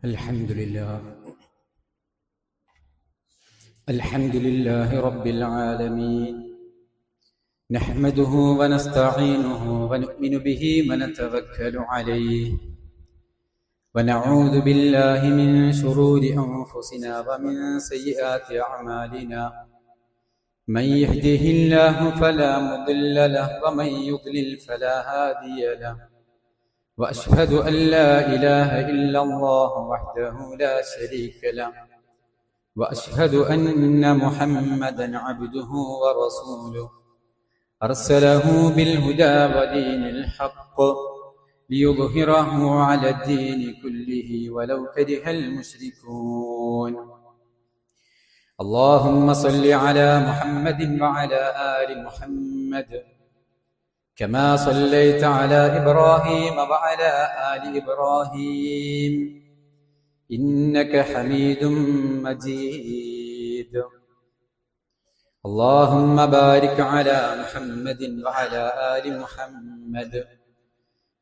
الحمد لله رب العالمين، نحمده ونستعينه ونؤمن به ونتوكل عليه، ونعوذ بالله من شرور أنفسنا ومن سيئات أعمالنا، من يهده الله فلا مضل له ومن يضلل فلا هادي له، وأشهد أن لا إله إلا الله وحده لا شريك له، وأشهد أن محمدا عبده ورسوله، أرسله بالهدى ودين الحق ليظهره على الدين كله ولو كره المشركون. اللهم صل على محمد وعلى آل محمد كما صليت على إبراهيم وعلى آل إبراهيم إنك حميد مجيد. اللهم بارك على محمد وعلى آل محمد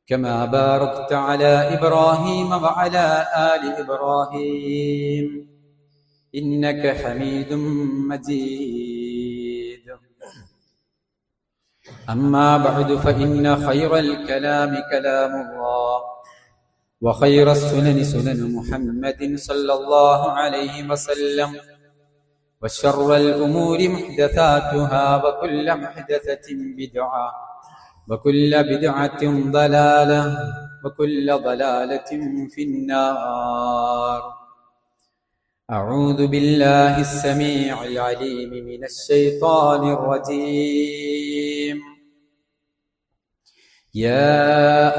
كما باركت على إبراهيم وعلى آل إبراهيم إنك حميد مجيد. أما بعد، فإن خير الكلام كلام الله، وخير السنن سنن محمد صلى الله عليه وسلم، وشر الأمور محدثاتها، وكل محدثة بدعة، وكل بدعة ضلالة، وكل ضلالة في النار. أعوذ بالله السميع العليم من الشيطان الرجيم. يا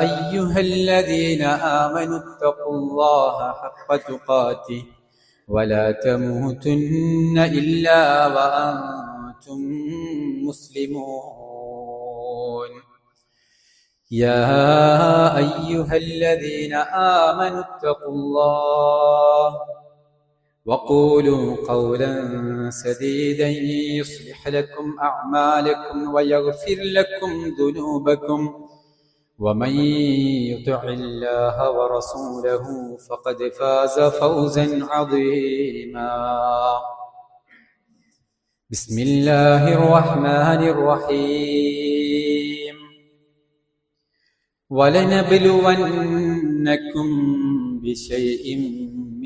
أيها الذين آمنوا اتقوا الله حق تقاته ولا تموتن إلا وأنتم مسلمون. يا أيها الذين آمنوا اتقوا الله وقولوا قولا سديدا يصلح لكم أعمالكم ويغفر لكم ذنوبكم، ومن يطع الله ورسوله فقد فاز فوزا عظيما. بسم الله الرحمن الرحيم. ولنبلونكم بشيء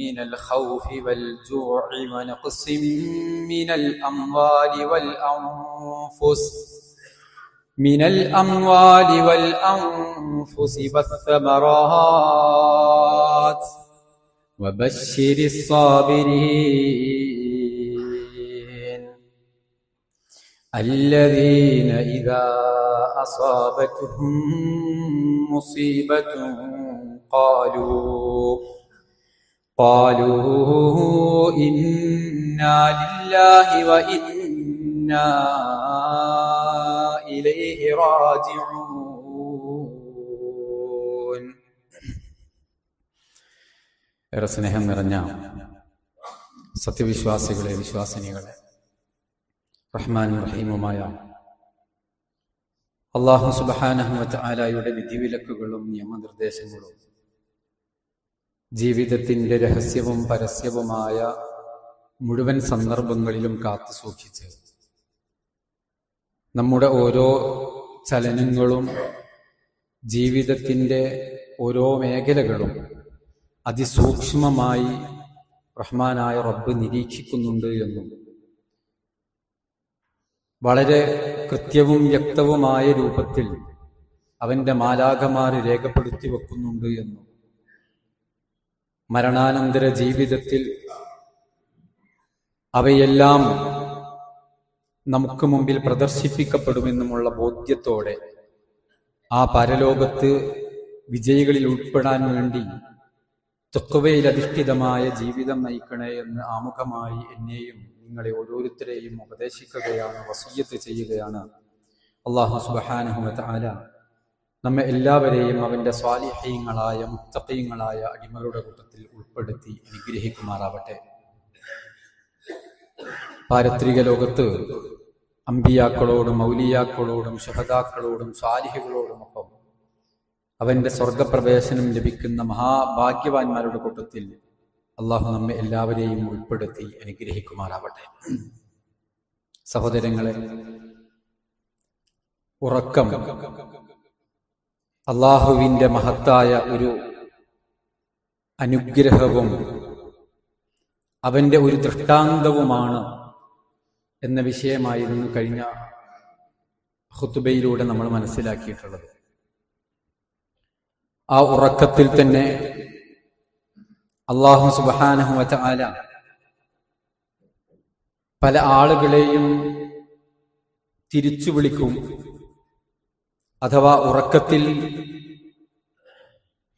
من الخوف والجوع ونقص من الأموال والأنفس والثمرات، وبشر الصابرين الذين إذا أصابتهم مصيبة قالوا إنا لله وإنا إليه راجعون. ഏറെ സ്നേഹം നിറഞ്ഞ സത്യവിശ്വാസികളെ, വിശ്വാസിനികളെ, റഹ്മാനും റഹീമുമായ അല്ലാഹു സുബ്ഹാനഹു വ തആലയുടെ വിധിവിലക്കുകളും നിയമനിർദ്ദേശങ്ങളും ജീവിതത്തിന്റെ രഹസ്യവും പരസ്യവുമായ മുഴുവൻ സന്ദർഭങ്ങളിലും കാത്തു സൂക്ഷിച്ച് നമ്മുടെ ഓരോ ചലനങ്ങളും ജീവിതത്തിന്റെ ഓരോ മേഖലകളും അതിസൂക്ഷ്മമായി റഹ്മാനായ റബ്ബ് നിരീക്ഷിക്കുന്നുണ്ട് എന്നും വളരെ കൃത്യവും വ്യക്തവുമായ രൂപത്തിൽ അവന്റെ മാലാഖമാർ രേഖപ്പെടുത്തി വെക്കുന്നുണ്ട് എന്നും മരണാനന്തര ജീവിതത്തിൽ അവയെല്ലാം നമുക്ക് മുമ്പിൽ പ്രദർശിപ്പിക്കപ്പെടുമെന്നുമുള്ള ബോധ്യത്തോടെ ആ പരലോകത്ത് വിജയികളിൽ ഉൾപ്പെടാൻ വേണ്ടി തഖ്വയിൽ അധിഷ്ഠിതമായ ജീവിതം നയിക്കണേ എന്ന് ആമുഖമായി എന്നെയും നിങ്ങളെ ഓരോരുത്തരെയും ഉപദേശിക്കുകയാണ്, വസിയ്യത്ത് ചെയ്യുകയാണ്. അല്ലാഹു സുബ്ഹാനഹു വ തആല നമ്മെ എല്ലാവരെയും അവന്റെ സ്വാലിഹീങ്ങളായ മുത്തഖീങ്ങളായ അടിമകളുടെ കൂട്ടത്തിൽ ഉൾപ്പെടുത്തി അനുഗ്രഹിക്കുമാറാവട്ടെ. പാരത്രിക ലോകത്ത് അമ്പിയാക്കളോടും ഔലിയാക്കളോടും ശുഹദാക്കളോടും സ്വാലിഹുകളോടുമൊപ്പം അവന്റെ സ്വർഗപ്രവേശനം ലഭിക്കുന്ന മഹാഭാഗ്യവാന്മാരുടെ കൂട്ടത്തിൽ അള്ളാഹു നമ്മെ എല്ലാവരെയും ഉൾപ്പെടുത്തി അനുഗ്രഹിക്കുമാറാവട്ടെ. സഹോദരങ്ങളെ, ഉറക്കം അള്ളാഹുവിൻ്റെ മഹത്തായ ഒരു അനുഗ്രഹവും അവൻ്റെ ഒരു ദൃഷ്ടാന്തവുമാണ് എന്ന വിഷയമായിരുന്നു കഴിഞ്ഞ ഖുതുബയിലൂടെ നമ്മൾ മനസ്സിലാക്കിയിട്ടുള്ളത്. ആ ഉറക്കത്തിൽ തന്നെ അല്ലാഹു സുബ്ഹാനഹു വ തആല പല ആളുകളെയും തിരിച്ചു വിളിക്കും. അഥവാ ഉറക്കത്തിൽ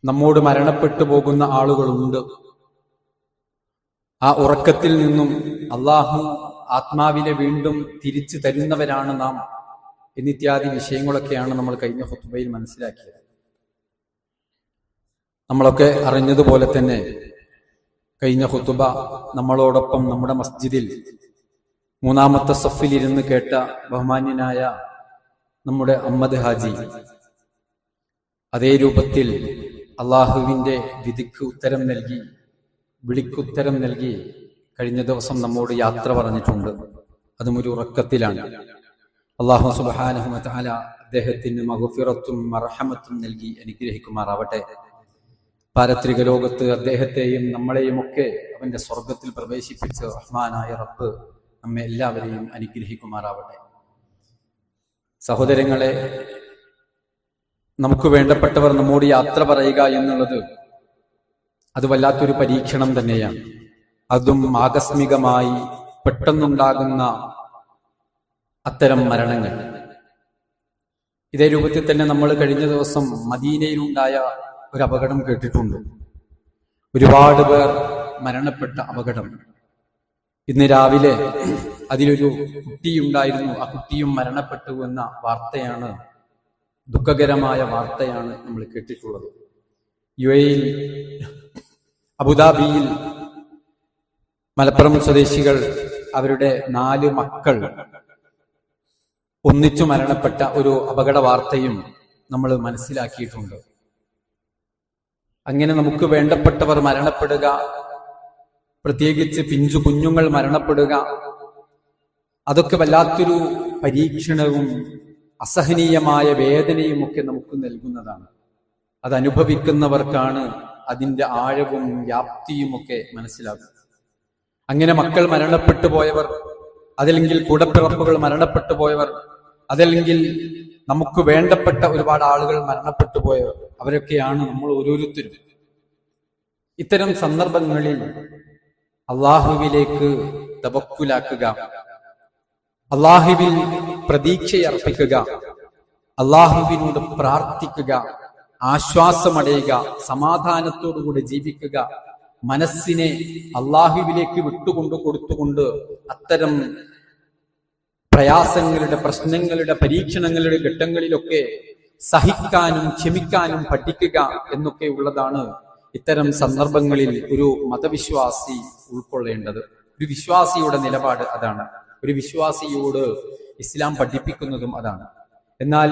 നമ്മോട് മരണപ്പെട്ടു പോകുന്ന ആളുകളുണ്ട്. ആ ഉറക്കത്തിൽ നിന്നും അല്ലാഹു ആത്മാവിനെ വീണ്ടും തിരിച്ചു തരുന്നവരാണ് നാം എന്നിത്യാദി വിഷയങ്ങളൊക്കെയാണ് നമ്മൾ കഴിഞ്ഞ ഖുതുബയിൽ മനസ്സിലാക്കിയത്. നമ്മളൊക്കെ അറിഞ്ഞതുപോലെ തന്നെ കഴിഞ്ഞ ഖുതുബ നമ്മളോടൊപ്പം നമ്മുടെ മസ്ജിദിൽ 3-ാമത്തെ സഫിലിരുന്ന് കേട്ട ബഹുമാന്യനായ നമ്മുടെ അഹമ്മദ് ഹാജി അതേ രൂപത്തിൽ അള്ളാഹുവിൻ്റെ വിധിക്ക് ഉത്തരം നൽകി, വിളിക്കുത്തരം നൽകി കഴിഞ്ഞ ദിവസം നമ്മോട് യാത്ര പറഞ്ഞിട്ടുണ്ട്. അതും ഒരു ഉറക്കത്തിലാണ്. അല്ലാഹു സുബ്ഹാനഹു വ തആല അദ്ദേഹത്തിന് മഗ്ഫിറത്തും മർഹമത്തും നൽകി അനുഗ്രഹിക്കുമാറാവട്ടെ. പാരത്രിക ലോകത്ത് അദ്ദേഹത്തെയും നമ്മളെയും ഒക്കെ അവന്റെ സ്വർഗത്തിൽ പ്രവേശിപ്പിച്ച് റഹ്മാനായ റബ്ബ് നമ്മെ എല്ലാവരെയും അനുഗ്രഹിക്കുമാറാവട്ടെ. സഹോദരങ്ങളെ, നമുക്ക് വേണ്ടപ്പെട്ടവർ നമ്മോട് യാത്ര പറയുക എന്നുള്ളത് അത് വല്ലാത്തൊരു പരീക്ഷണം തന്നെയാണ്. അതും ആകസ്മികമായി പെട്ടെന്നുണ്ടാകുന്ന അത്തരം മരണങ്ങൾ. ഇതേ രൂപത്തിൽ തന്നെ നമ്മൾ കഴിഞ്ഞ ദിവസം മദീനയിലുണ്ടായ ഒരു അപകടം കേട്ടിട്ടുണ്ട്. ഒരുപാട് പേർ മരണപ്പെട്ട അപകടം. ഇന്ന് രാവിലെ അതിലൊരു കുട്ടിയുണ്ടായിരുന്നു. ആ കുട്ടിയും മരണപ്പെട്ടു എന്ന വാർത്തയാണ്, ദുഃഖകരമായ വാർത്തയാണ് നമ്മൾ കേട്ടിട്ടുള്ളത്. UAE അബുദാബിയിൽ മലപ്പുറം സ്വദേശികൾ അവരുടെ 4 മക്കൾ ഒന്നിച്ചു മരണപ്പെട്ട ഒരു അപകട വാർത്തയും നമ്മൾ മനസ്സിലാക്കിയിട്ടുണ്ട്. അങ്ങനെ നമുക്ക് വേണ്ടപ്പെട്ടവർ മരണപ്പെടുക, പ്രത്യേകിച്ച് പിഞ്ചു കുഞ്ഞുങ്ങൾ മരണപ്പെടുക, അതൊക്കെ വല്ലാത്തൊരു പരീക്ഷണവും അസഹനീയമായ വേദനയും ഒക്കെ നമുക്ക് നൽകുന്നതാണ്. അതനുഭവിക്കുന്നവർക്കാണ് അതിൻ്റെ ആഴവും വ്യാപ്തിയും ഒക്കെ മനസ്സിലാകും. അങ്ങനെ മക്കൾ മരണപ്പെട്ടു പോയവർ, അതല്ലെങ്കിൽ കൂടപ്പിറപ്പുകൾ മരണപ്പെട്ടു പോയവർ, അതല്ലെങ്കിൽ നമുക്ക് വേണ്ടപ്പെട്ട ഒരുപാട് ആളുകൾ മരണപ്പെട്ടു പോയവർ, അവരൊക്കെയാണ് നമ്മൾ ഓരോരുത്തരും. ഇത്തരം സന്ദർഭങ്ങളിൽ അള്ളാഹുവിലേക്ക് തവക്കുലാക്കുക, അള്ളാഹുവിൽ പ്രതീക്ഷയർപ്പിക്കുക, അള്ളാഹുവിനോട് പ്രാർത്ഥിക്കുക, ആശ്വാസമടയുക, സമാധാനത്തോടുകൂടി ജീവിക്കുക, മനസ്സിനെ അള്ളാഹുവിലേക്ക് വിട്ടുകൊണ്ട് കൊടുത്തുകൊണ്ട് അത്തരം പ്രയാസങ്ങളുടെ, പ്രശ്നങ്ങളുടെ, പരീക്ഷണങ്ങളുടെ ഘട്ടങ്ങളിലൊക്കെ സഹിക്കാനും ക്ഷമിക്കാനും പഠിക്കുക എന്നൊക്കെ ഉള്ളതാണ് ഇത്തരം സന്ദർഭങ്ങളിൽ ഒരു മതവിശ്വാസി ഉൾക്കൊള്ളേണ്ടത്. ഒരു വിശ്വാസിയുടെ നിലപാട് അതാണ്. ഒരു വിശ്വാസിയോട് ഇസ്ലാം പഠിപ്പിക്കുന്നതും അതാണ്. എന്നാൽ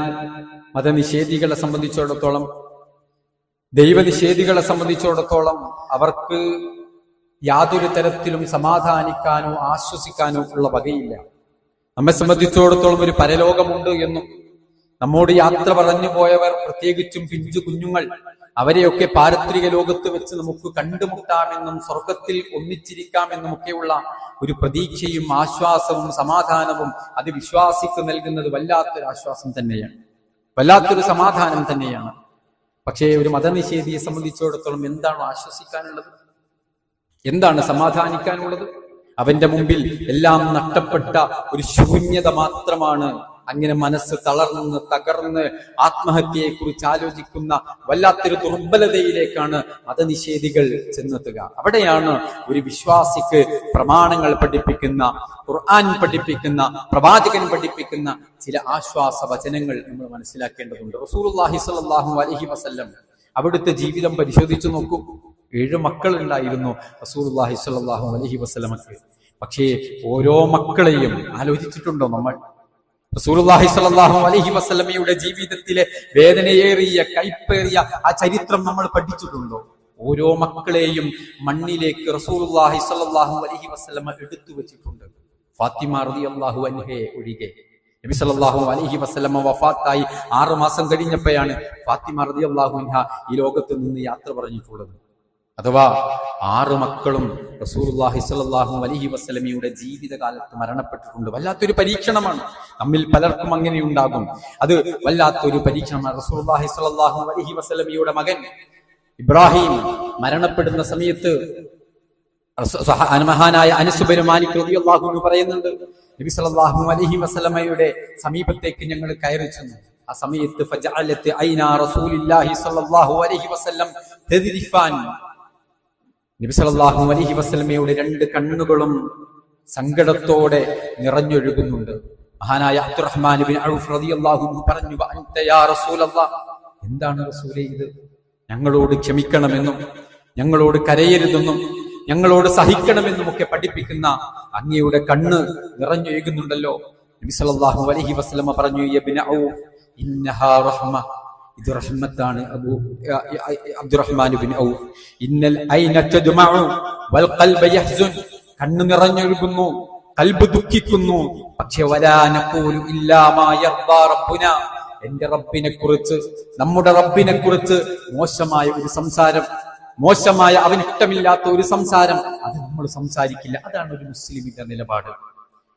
മതനിഷേധികളെ സംബന്ധിച്ചിടത്തോളം, ദൈവനിഷേധികളെ സംബന്ധിച്ചിടത്തോളം അവർക്ക് യാതൊരു തരത്തിലും സമാധാനിക്കാനോ ആശ്വസിക്കാനോ ഉള്ള വകയില്ല. നമ്മെ സംബന്ധിച്ചിടത്തോളം ഒരു പരലോകമുണ്ട് എന്നും നമ്മോട് യാത്ര പറഞ്ഞു പോയവർ, പ്രത്യേകിച്ചും പിഞ്ചു കുഞ്ഞുങ്ങൾ, അവരെയൊക്കെ പാരത്രിക ലോകത്ത് വെച്ച് നമുക്ക് കണ്ടുമുട്ടാമെന്നും സ്വർഗത്തിൽ ഒന്നിച്ചിരിക്കാമെന്നും ഒക്കെയുള്ള ഒരു പ്രതീക്ഷയും ആശ്വാസവും സമാധാനവും അത് വിശ്വാസിക്ക് നൽകുന്നത് വല്ലാത്തൊരു ആശ്വാസം തന്നെയാണ്, വല്ലാത്തൊരു സമാധാനം തന്നെയാണ്. പക്ഷേ ഒരു മതനിഷേധിയെ സംബന്ധിച്ചിടത്തോളം എന്താണ് ആശ്വസിക്കാനുള്ളത്? എന്താണ് സമാധാനിക്കാനുള്ളത്? അവന്റെ മുമ്പിൽ എല്ലാം നഷ്ടപ്പെട്ട ഒരു ശൂന്യത മാത്രമാണ്. അങ്ങനെ മനസ്സ് തളർന്ന് തകർന്ന് ആത്മഹത്യയെ കുറിച്ച് ആലോചിക്കുന്ന വല്ലാത്തൊരു ദുർബലതയിലേക്കാണ് മതനിഷേധികൾ ചെന്നെത്തുക. അവിടെയാണ് ഒരു വിശ്വാസിക്ക് പ്രമാണങ്ങൾ പഠിപ്പിക്കുന്ന, ഖുർആൻ പഠിപ്പിക്കുന്ന, പ്രവാചകൻ പഠിപ്പിക്കുന്ന ചില ആശ്വാസ വചനങ്ങൾ നമ്മൾ മനസ്സിലാക്കേണ്ടതുണ്ട്. റസൂലുള്ളാഹി സ്വല്ലല്ലാഹു അലൈഹി വസല്ലം അവിടുത്തെ ജീവിതം പരിശോധിച്ചു നോക്കൂ. 7 മക്കൾ ഉണ്ടായിരുന്നു റസൂലുള്ളാഹി സ്വല്ലല്ലാഹു അലൈഹി വസല്ലമക്ക്. പക്ഷേ ഓരോ മക്കളെയും ആലോചിച്ചിട്ടുണ്ടോ നമ്മൾ? റസൂലുള്ളാഹി സ്വല്ലല്ലാഹു അലൈഹി വസല്ലമയുടെ ജീവിതത്തിലെ വേദനയേറിയ, കൈപ്പേറിയ ആ ചരിത്രം നമ്മൾ പഠിച്ചിട്ടുണ്ടോ? ഓരോ മക്കളെയും മണ്ണിലേക്ക് റസൂലുള്ളാഹി സ്വല്ലല്ലാഹു അലൈഹി വസല്ലമ എടുത്തു വെച്ചിട്ടുണ്ട്. ഫാത്തിമ റളിയല്ലാഹു അൻഹയെ ഒഴികെ. നബി സല്ലല്ലാഹു അലൈഹി വസല്ലമ വഫാത്തായി 6 മാസം കഴിഞ്ഞപ്പോഴാണ് ഫാത്തിമ റളിയല്ലാഹു അൻഹ ഈ ലോകത്ത് നിന്ന് യാത്ര പറഞ്ഞിട്ടുള്ളത്. അഥവാ 6 മക്കളും റസൂലുള്ളാഹി സ്വല്ലല്ലാഹു അലൈഹി വസല്ലമയുടെ ജീവിതകാലത്ത് മരണപ്പെട്ടിട്ടുണ്ട്. വല്ലാത്തൊരു പരീക്ഷണമാണ്. നമ്മിൽ പലർക്കും അങ്ങനെ ഉണ്ടാകും. അത് വല്ലാത്തൊരു പരീക്ഷണമാണ്. റസൂലുള്ളാഹി സ്വല്ലല്ലാഹു അലൈഹി വസല്ലമയുടെ മകൻ ഇബ്രാഹിം മരണപ്പെടുന്ന സമയത്ത് മഹാനായ അനസ് ബിൻ മാലിക് റളിയല്ലാഹു അൻഹു പറയുന്നുണ്ട്, നബി സല്ലല്ലാഹു അലൈഹി വസല്ലമയുടെ സമീപത്തേക്ക് ഞങ്ങൾ കയറി ചെന്നു. ആ സമയത്ത് ഫജഅലത്ത് ഐനാ റസൂലുള്ളാഹി സ്വല്ലല്ലാഹു അലൈഹി വസല്ലം തദ്രിഫാൻ, നബി സല്ലല്ലാഹു അലൈഹി വസല്ലമയുടെ 2 കണ്ണുകളും സങ്കടത്തോടെ നിറഞ്ഞൊഴുകുന്നുണ്ട്. മഹാനായ അബ്ദുറഹ്മാൻ ബിൻ ഔഫ് റളിയല്ലാഹു അൻഹു പറഞ്ഞു, അൻത യാ റസൂലല്ലാഹ്, എന്താണ് റസൂലേ ഇത്? ഞങ്ങളോട് ക്ഷമിക്കണമെന്നും ഞങ്ങളോട് കരയരുതെന്നും ഞങ്ങളോട് സഹിക്കണമെന്നും ഒക്കെ പഠിപ്പിക്കുന്ന അങ്ങയുടെ കണ്ണ് നിറഞ്ഞൊഴുകുന്നുണ്ടല്ലോ. നബി സല്ലല്ലാഹു അലൈഹി വസല്ലമ പറഞ്ഞു, യബ്ന ഔഫ് ഇന്നഹാ റഹ്മ, ഇത് റഹ്മത്താണ് അബ്ദുറഹ്മാൻ ബിൻ ഔഫ്. ഇന്നൽ ഐന തദ്മഉ വൽ ഖൽബ യഹ്സുൻ, കണ്ണ് നിറഞ്ഞൊഴുകുന്നു, ഖൽബ് ദുഃഖിക്കുന്നു. പക്ഷേ വലാ നഖൂലു ഇല്ലാ മാ യർദാ റബ്ബുന, എന്റെ റബ്ബിനെ കുറിച്ച്, നമ്മുടെ റബ്ബിനെ കുറിച്ച് മോശമായ ഒരു സംസാരം, മോശമായ അവന് ഇഷ്ടമില്ലാത്ത ഒരു സംസാരം അത് നമ്മൾ സംസാരിക്കില്ല. അതാണ് ഒരു മുസ്ലിമിന്റെ നിലപാട്.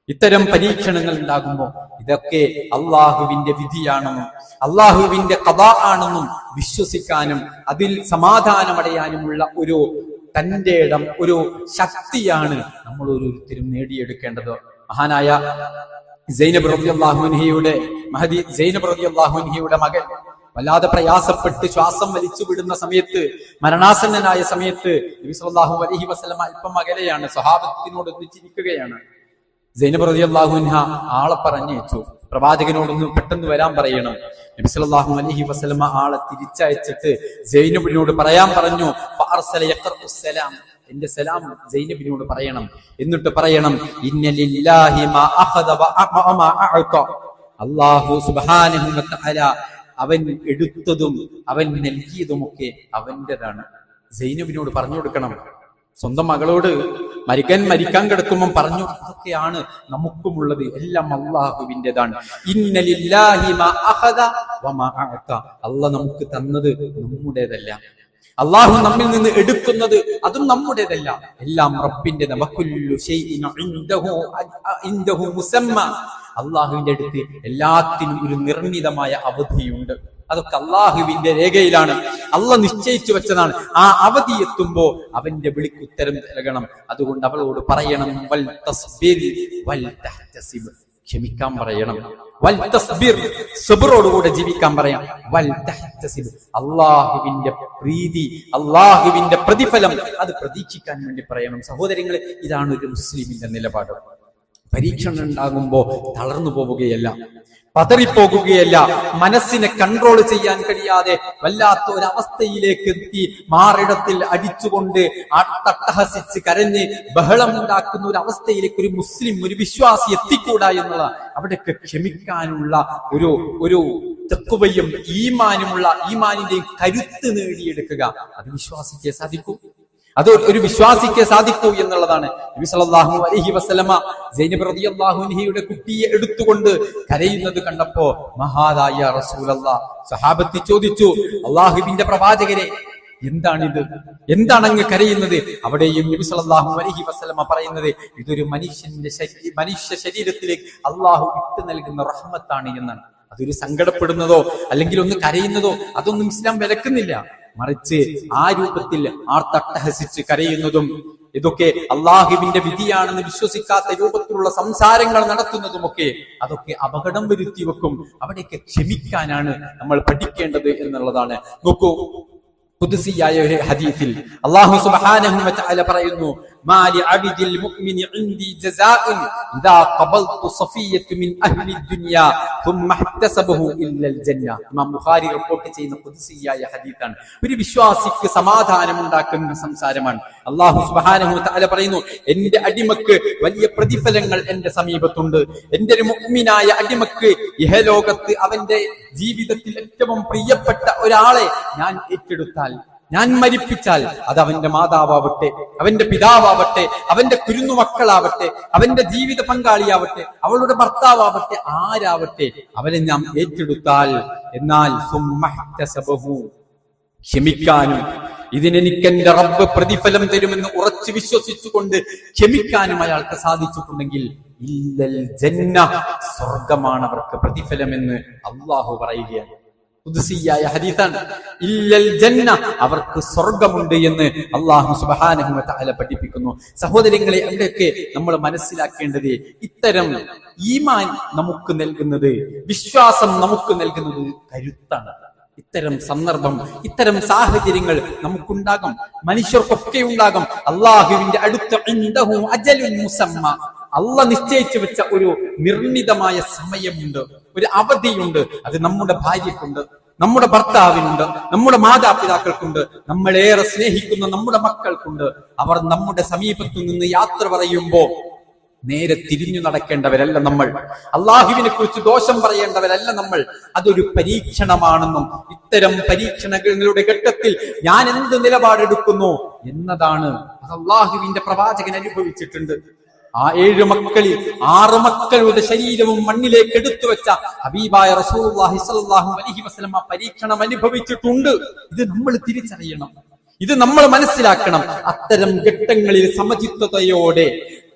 ഇത്തരം പരീക്ഷണങ്ങൾ ഉണ്ടാകുമ്പോൾ ഇതൊക്കെ അള്ളാഹുവിന്റെ വിധിയാണെന്നും അള്ളാഹുവിന്റെ ഖദാ ആണെന്നും വിശ്വസിക്കാനും അതിൽ സമാധാനമടയാനുമുള്ള ഒരു തന്റെ ഇടം, ഒരു ശക്തിയാണ് നമ്മൾ ഓരോരുത്തരും നേടിയെടുക്കേണ്ടത്. മഹാനായ സൈനബ് റളിയല്ലാഹു അൻഹയുടെ മഹദി സൈനബ് റളിയല്ലാഹു അൻഹയുടെ മകൻ വല്ലാതെ പ്രയാസപ്പെട്ട് ശ്വാസം വലിച്ചു വിടുന്ന സമയത്ത്, മരണാസന്നനായ സമയത്ത് നബി സല്ലല്ലാഹു അലൈഹി വസല്ലമ അല്പം അകലെയാണ്, സ്വഹാബത്തിനോട് ഒന്നിച്ചിരിക്കുകയാണ്. സൈനബ് റളിയല്ലാഹു അൻഹ ആളെ പറഞ്ഞയച്ചു, പ്രവാചകനോടൊന്ന് പെട്ടെന്ന് വരാൻ പറയണം. നബി സല്ലല്ലാഹു അലൈഹി വസല്ലമ ആളെ തിരിച്ചയച്ചിട്ട് സൈനബിനോട് പറയാൻ പറഞ്ഞു, ഫഅർസല യഖറഉ സലാം, എന്റെ സലാം സൈനബിനോട് പറയണം. എന്നിട്ട് പറയണം, ഇന്നലില്ലാഹി മാ അഖദ വമാ അഅത, അല്ലാഹു സുബ്ഹാനഹു വ തആല അവൻ എടുത്തതും അവൻ നൽകിയതുമൊക്കെ അവന്റേതാണ്. സൈനബിനോട് പറഞ്ഞു കൊടുക്കണം. സ്വന്തം മകളോട് മരിക്കാൻ കിടക്കുമ്പോൾ പറഞ്ഞു, അതൊക്കെയാണ് നമുക്കുമുള്ളത്, എല്ലാം അള്ളാഹുവിൻ്റെതാണ്. ഇന്നലില്ലാഹി മാ അഖദ വമാ അഅത, അല്ലാഹ് നമുക്ക് തന്നത് നമ്മുടേതല്ല, അള്ളാഹു നമ്മിൽ നിന്ന് എടുക്കുന്നത് അതും നമ്മുടേതല്ല, എല്ലാം റബ്ബിൻ്റെതാണ്. വകുല്ലു ശൈഇൻ ഇൻദഹു മുസമ്മ, അള്ളാഹുവിന്റെ അടുത്ത് എല്ലാത്തിനും ഒരു നിർണിതമായ അവധിയുണ്ട്. അതൊക്കെ അള്ളാഹുവിന്റെ രേഖയിലാണ്, അള്ളാഹ് നിശ്ചയിച്ചു വെച്ചതാണ്. ആ അവധി എത്തുമ്പോ അവന്റെ വിളിക്കുത്തരം നൽകണം. അതുകൊണ്ട് അവളോട് പറയണം, വൽ തസ്ബിർ വൽ തഹ്തസിബ്, ക്ഷമിക്കാൻ പറയണം. വൽ തസ്ബിർ, സബ്റോടുകൂടെ ജീവിക്കാൻ പറയാം. വൽ തഹ്തസിബ്, അള്ളാഹുവിന്റെ പ്രീതി, അള്ളാഹുവിന്റെ പ്രതിഫലം അത് പ്രതീക്ഷിക്കാൻ വേണ്ടി പറയണം. സഹോദരങ്ങളെ, ഇതാണ് ഒരു മുസ്ലിമിന്റെ നിലപാട്. പരീക്ഷണം ഉണ്ടാകുമ്പോ തളർന്നു പോവുകയല്ല, പതറിപ്പോകുകയല്ല, മനസ്സിനെ കൺട്രോൾ ചെയ്യാൻ കഴിയാതെ വല്ലാത്ത ഒരവസ്ഥയിലേക്ക് എത്തി മാറിടത്തിൽ അടിച്ചുകൊണ്ട് അട്ടഹസിച്ച് കരഞ്ഞ് ബഹളമുണ്ടാക്കുന്ന ഒരു അവസ്ഥയിലേക്ക് ഒരു മുസ്ലിം, ഒരു വിശ്വാസി എത്തിക്കൂടാ എന്നുള്ള, അവിടേക്ക് ക്ഷമിക്കാനുള്ള ഒരു തഖ്വയും ഈമാനിന്റെയും കരുത്ത് നേടിയെടുക്കുക, അത് വിശ്വാസിക്കേ സാധിക്കൂ. അത് ഒരു വിശ്വാസിക്ക് സാധിക്കൂ എന്നുള്ളതാണ്. നബി സല്ലല്ലാഹു അലൈഹി വസല്ലമ സൈനബ് റളിയല്ലാഹു അൻഹയുടെ കുട്ടിയെ എടുത്തുകൊണ്ട് കരയുന്നത് കണ്ടപ്പോ, മഹാദായ റസൂലല്ലാഹ്, സഹാബത്തി ചോദിച്ചു, അള്ളാഹുവിന്റെ പ്രവാചകരെ, എന്താണിത്? എന്താണ് അങ്ങ് കരയുന്നത്? അവിടെയും നബി സല്ലല്ലാഹു അലൈഹി വസല്ലമ പറയുന്നത്, ഇതൊരു മനുഷ്യ ശരീരത്തിലേക്ക് അള്ളാഹു ഇട്ട് നൽകുന്ന റഹ്മത്താണ് എന്നാണ്. അതൊരു സങ്കടപ്പെടുന്നതോ അല്ലെങ്കിൽ ഒന്ന് കരയുന്നതോ അതൊന്നും ഇസ്ലാം വിലക്കുന്നില്ല. മറിച്ച് ആ രൂപത്തിൽ ആർത്തട്ടഹസിച്ച് കരയുന്നതും ഇതൊക്കെ അള്ളാഹുവിന്റെ വിധിയാണെന്ന് വിശ്വസിക്കാത്ത രൂപത്തിലുള്ള സംസാരങ്ങൾ നടത്തുന്നതുമൊക്കെ അതൊക്കെ അപകടം വരുത്തി വെക്കും. അവിടെയൊക്കെ ക്ഷമിക്കാനാണ് നമ്മൾ പഠിക്കേണ്ടത് എന്നുള്ളതാണ്. നോക്കൂ, ഖുദ്സിയായ ഒരു ഹദീസിൽ അല്ലാഹു സുബ്ഹാനഹു വ തആല പറയുന്നു, മാലി അബ്ദിൽ മുഅ്മിനി ഇൻദി ജസാഉൻ ഇദാ ഖബൽതു സഫിയ്യതു മിൻ അഹ്ലി ദുനിയ ثم احتسبه ഇല്ല അൽ ജന്ന. ഇമാം ബുഖാരി റിപ്പോർട്ട് ചെയ്യുന്ന ഖുദ്സിയായ ഹദീസാണ്. ഒരു വിശ്വാസിക്ക് സമാധാനം ഉണ്ടാക്കുന്ന സംസാരമാണ്. അല്ലാഹു സുബ്ഹാനഹു വ തആല പറയുന്നു, എന്റെ അടിമക്ക് വലിയ പ്രതിഫലങ്ങൾ എന്റെ സമീപത്തുണ്ട്. എന്റെ ഒരു മുഅ്മിനായ അടിമക്ക് ഇഹലോകത്ത് അവന്റെ ജീവിതത്തിൽ ഏറ്റവും പ്രിയപ്പെട്ട ഒരാളെ ഞാൻ ഏറ്റെടുത്താൽ ഞാൻ മരിപ്പിച്ചാൽ അത് അവന്റെ മാതാവാവട്ടെ, അവന്റെ പിതാവാവട്ടെ, അവന്റെ കുരുന്നുമക്കളാവട്ടെ, അവന്റെ ജീവിത പങ്കാളിയാവട്ടെ, അവളുടെ ഭർത്താവാവട്ടെ, ആരാവട്ടെ, അവനെ നാം ഏറ്റെടുത്താൽ, എന്നാൽ ക്ഷമിക്കാനും ഇതിനെനിക്ക് എന്റെ റബ്ബ് പ്രതിഫലം തരുമെന്ന് ഉറച്ചു വിശ്വസിച്ചുകൊണ്ട് ക്ഷമിക്കാനും അയാൾക്ക് സാധിച്ചിട്ടുണ്ടെങ്കിൽ ഇല്ലൽ ജന്ന, സ്വർഗമാണ് അവർക്ക് പ്രതിഫലമെന്ന് അള്ളാഹു പറയുകയാണ്. ഖുദ്സിയായ ഹദീസാണ്. ഇല്ലൽ ജന്ന, അവർക്ക് സ്വർഗമുണ്ട് എന്ന് അല്ലാഹു സുബ്ഹാനഹു വ തആല പഠിപ്പിക്കുന്നു. സഹോദരങ്ങളെ, അവിടെയൊക്കെ നമ്മൾ മനസ്സിലാക്കേണ്ടത് ഇത്തരം ഈമാൻ നമുക്ക് നൽകുന്നത്, വിശ്വാസം നമുക്ക് നൽകുന്നത് കരുത്താണ്. ഇത്തരം സന്ദർഭം, ഇത്തരം സാഹചര്യങ്ങൾ നമുക്കുണ്ടാകും, മനുഷ്യർക്കൊക്കെ ഉണ്ടാകും. അള്ളാഹുവിന്റെ അടുത്ത് ഇൻദഹു അജലുൻ മുസമ്മ, അള്ളാഹ് നിശ്ചയിച്ചു വെച്ച ഒരു നിർണിതമായ സമയമുണ്ട്, ഒരു അവധിയുണ്ട്. അത് നമ്മുടെ ഭാര്യക്കുണ്ട്, നമ്മുടെ ഭർത്താവിനുണ്ട്, നമ്മുടെ മാതാപിതാക്കൾക്കുണ്ട്, നമ്മളേറെ സ്നേഹിക്കുന്ന നമ്മുടെ മക്കൾക്കുണ്ട്. അവർ നമ്മുടെ സമീപത്തു നിന്ന് യാത്ര പറയുമ്പോ നേരെ തിരിഞ്ഞു നടക്കേണ്ടവരല്ല നമ്മൾ, അള്ളാഹുവിനെ കുറിച്ച് ദോഷം പറയേണ്ടവരല്ല നമ്മൾ. അതൊരു പരീക്ഷണമാണെന്നും ഇത്തരം പരീക്ഷണങ്ങളുടെ ഘട്ടത്തിൽ ഞാൻ എന്ത് നിലപാടെടുക്കുന്നു എന്നതാണ് അള്ളാഹുവിന്റെ പ്രവാചകൻ അനുഭവിച്ചിട്ടുണ്ട്. ആ 7 മക്കളിൽ 6 മക്കളുടെ ശരീരവും മണ്ണിലേക്ക് എടുത്തു വെച്ച ഹബീബായ റസൂലുള്ളാഹി സ്വല്ലല്ലാഹു അലൈഹി വസല്ലം ആ പരീക്ഷണം അനുഭവിച്ചിട്ടുണ്ട്. ഇത് നമ്മൾ തിരിച്ചറിയണം, ഇത് നമ്മൾ മനസ്സിലാക്കണം. അത്തരം ഘട്ടങ്ങളിൽ സമചിത്തതയോടെ,